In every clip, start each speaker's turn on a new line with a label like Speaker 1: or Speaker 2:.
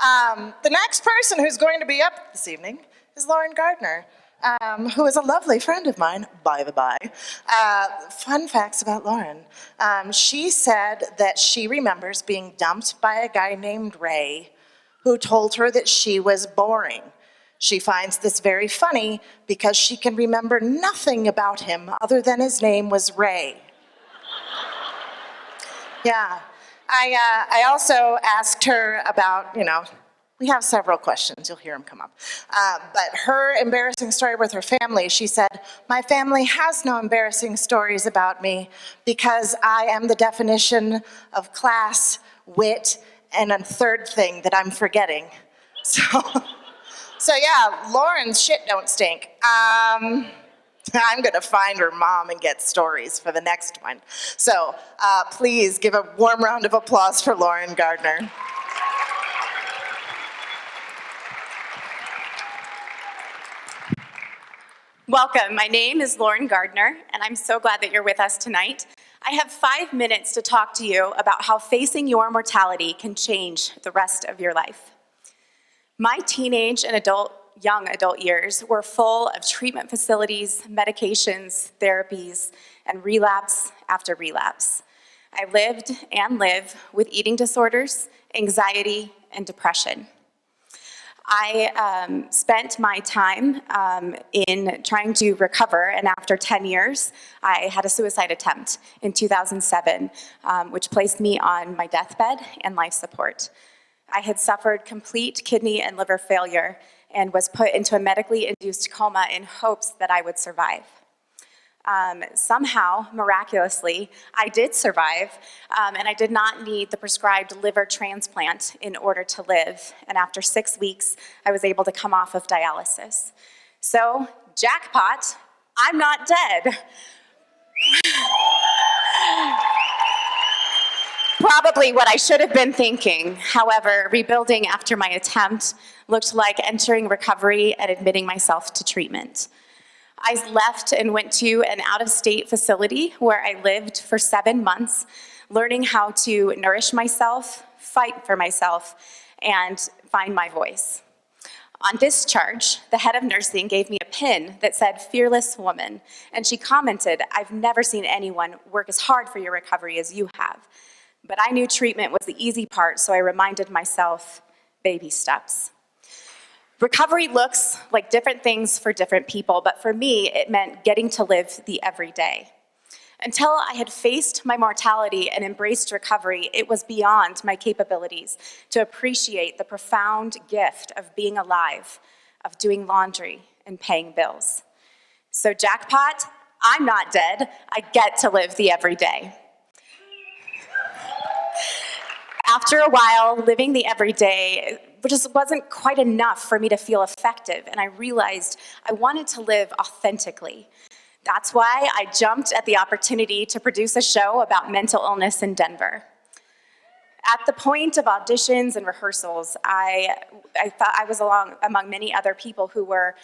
Speaker 1: The next person who's going to be up this evening is Lauren Gardner, who is a lovely friend of mine, by the by. Fun facts about Lauren. She said that she remembers being dumped by a guy named Ray who told her that she was boring. She finds this very funny because she can remember nothing about him other than his name was Ray. Yeah. I also asked her about, we have several questions, you'll hear them come up. But her embarrassing story with her family, she said, "My family has no embarrassing stories about me because I am the definition of class, wit, and a third thing that I'm forgetting." So yeah, Lauren's shit don't stink. I'm gonna find her mom and get stories for the next one. So please give a warm round of applause for Lauren Gardner.
Speaker 2: Welcome, my name is Lauren Gardner, and I'm so glad that you're with us tonight. I have 5 minutes to talk to you about how facing your mortality can change the rest of your life. My teenage and young adult years were full of treatment facilities, medications, therapies, and relapse after relapse. I lived and live with eating disorders, anxiety, and depression. I spent my time in trying to recover, and after 10 years, I had a suicide attempt in 2007, which placed me on my deathbed and life support. I had suffered complete kidney and liver failure and was put into a medically induced coma in hopes that I would survive. Somehow, miraculously, I did survive, and I did not need the prescribed liver transplant in order to live. And after 6 weeks, I was able to come off of dialysis. So, jackpot, I'm not dead. Probably what I should have been thinking. However, rebuilding after my attempt looked like entering recovery and admitting myself to treatment. I left and went to an out-of-state facility where I lived for 7 months, learning how to nourish myself, fight for myself, and find my voice. On discharge, the head of nursing gave me a pin that said "Fearless Woman," and she commented, "I've never seen anyone work as hard for your recovery as you have." But I knew treatment was the easy part, so I reminded myself, baby steps. Recovery looks like different things for different people, but for me, it meant getting to live the everyday. Until I had faced my mortality and embraced recovery, it was beyond my capabilities to appreciate the profound gift of being alive, of doing laundry and paying bills. So jackpot, I'm not dead. I get to live the everyday. After a while, living the everyday just wasn't quite enough for me to feel effective, and I realized I wanted to live authentically. That's why I jumped at the opportunity to produce a show about mental illness in Denver. At the point of auditions and rehearsals, I thought I was among many other people who were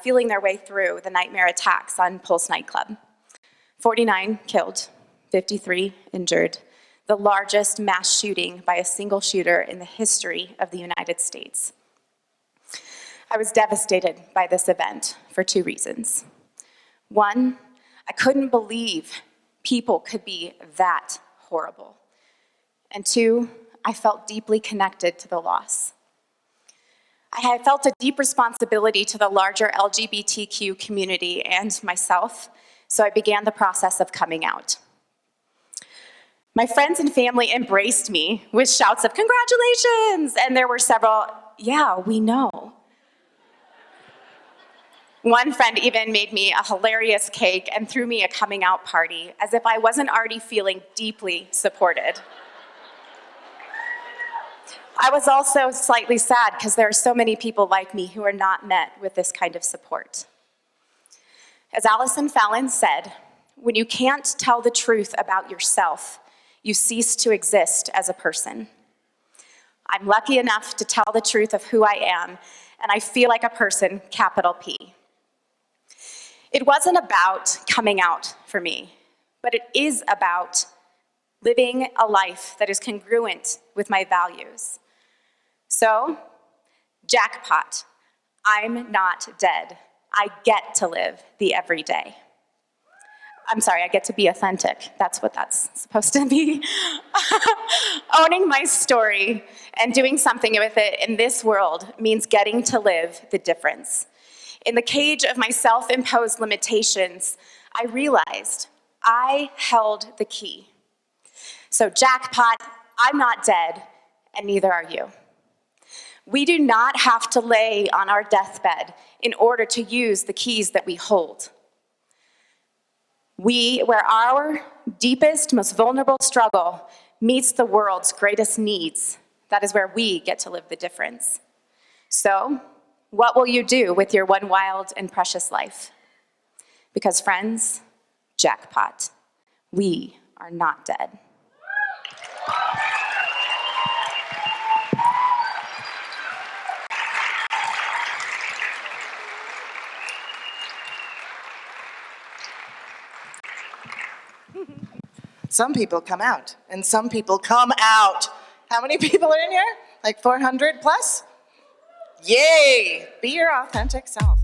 Speaker 2: feeling their way through the nightmare attacks on Pulse nightclub. 49 killed, 53 injured. The largest mass shooting by a single shooter in the history of the United States. I was devastated by this event for 2 reasons. One, I couldn't believe people could be that horrible. And 2, I felt deeply connected to the loss. I had felt a deep responsibility to the larger LGBTQ community and myself, so I began the process of coming out. My friends and family embraced me with shouts of "Congratulations!" And there were several, "Yeah, we know." One friend even made me a hilarious cake and threw me a coming out party, as if I wasn't already feeling deeply supported. I was also slightly sad because there are so many people like me who are not met with this kind of support. As Allison Fallon said, when you can't tell the truth about yourself, you cease to exist as a person. I'm lucky enough to tell the truth of who I am, and I feel like a person, capital P. It wasn't about coming out for me, but it is about living a life that is congruent with my values. So, jackpot. I'm not dead. I get to live the everyday. I'm sorry, I get to be authentic. That's what that's supposed to be. Owning my story and doing something with it in this world means getting to live the difference. In the cage of my self-imposed limitations, I realized I held the key. So jackpot, I'm not dead, and neither are you. We do not have to lay on our deathbed in order to use the keys that we hold. Where our deepest, most vulnerable struggle meets the world's greatest needs, that is where we get to live the difference. So, what will you do with your one wild and precious life? Because friends, jackpot, we are not dead.
Speaker 1: Some people come out, and some people come out. How many people are in here? Like 400 plus? Yay! Be your authentic self.